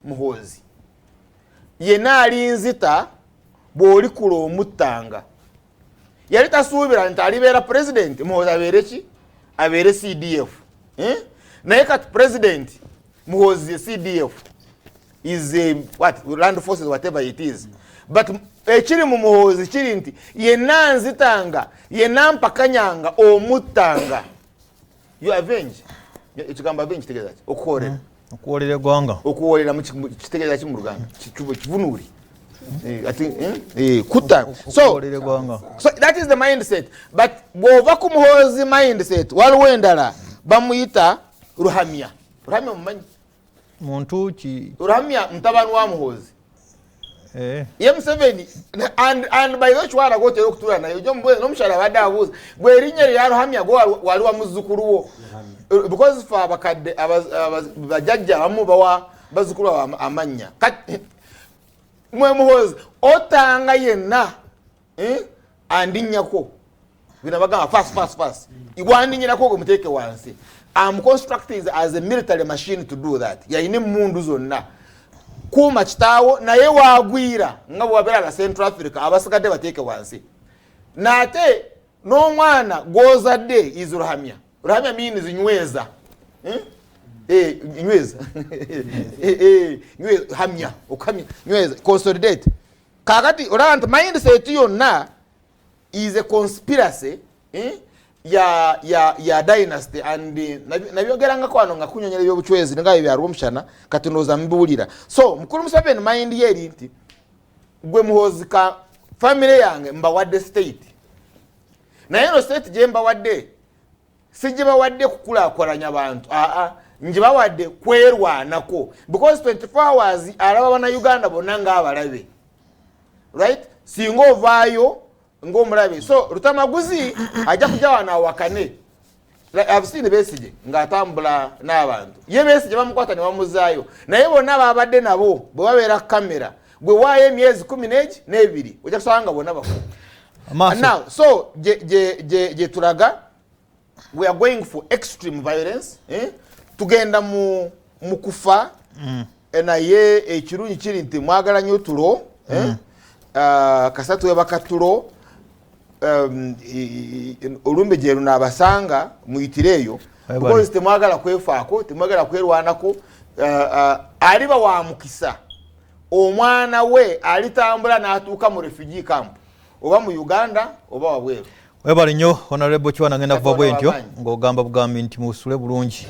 Muhoozi yenna alinzita bw'oli kula omuttanga yali tasuubira nti alibeera president Muhoozi abeere ki abeere CDF naye kati president Muhoozi CDF is a what land forces whatever it is but ekiri mu Muhoozi kiri nti yenna nzitanga yenna mpakanyanga omuttanga you avenge ekigamba avenge kitegeeza ki okukolera eggwanga okuwolera mu kitegeeza ki mu Luganda kivunuuli kuta so that is the mindset but bw'ova ku Muhoozi mindset waliwo endala bamuyita Ruhamya mumanyi muntu ki Ruhamya mutabani wa Muhoozi ye Museveni and by the chwara gote okutula nayo jo mbwe nomushara badde abuza gwe erinnya lya Ruhamya go wali wa muzzukulu wo because for abakadde abajajja bamu bawa bazzukulu amanya mwe Muhoozi otanga yenna andinnyako bina bagamba fast igwandinyirako go muteke wansi I'm constructing as a military machine to do that yayine mundu zonna kuma kitaawo naye wagwira nga bwabera la Central Africa abasigadde bateeke wansi nate n'omwana gwozadde is Ruhamya means nyweza nyweza nyweza hamya okamya nyweza consolidate kakati orant mindset yonna is a conspiracy ya dynasty and nabyogera kwano nga kunyonyera ebyobuchwezi nga bya rumshana kati noza mbulira so mukuru Museveni mind yeri nti gwe Muhoozi ka family yange mbawadde state naye no state je mbawadde sije bawadde kukulakoranya abantu nje bawadde kwerwanako because 24 hours alaba bana Uganda bonna nga abalabe right singo vayo ngomulabe so Rutamaguzi ajja kuja wana wakane like I've seen Besigye ngatambula n'abantu ye Besigye bamukwata ne bamuzaayo naye bonna babadde nabo bwe babeera kamera gwe waaye emyezi 12 ojja kusanga bonna bafu now so je tulaga we are going for extreme violence tugenda mu kufa naye ekirungi kiri nti mwagala nnyo tulo kasatu ebakatulo olumbe jeru nabasanga muyitireyo because temwagala kwefaako temwagala kwerwanako aliba wa mukisa omwana we alitambula n'atuuka mu refugee camp oba mu Uganda oba wabweru webali nnyo honorable Kiwana ngenda kuva bwentyo ng'ogamba bugambi nti musule bulungi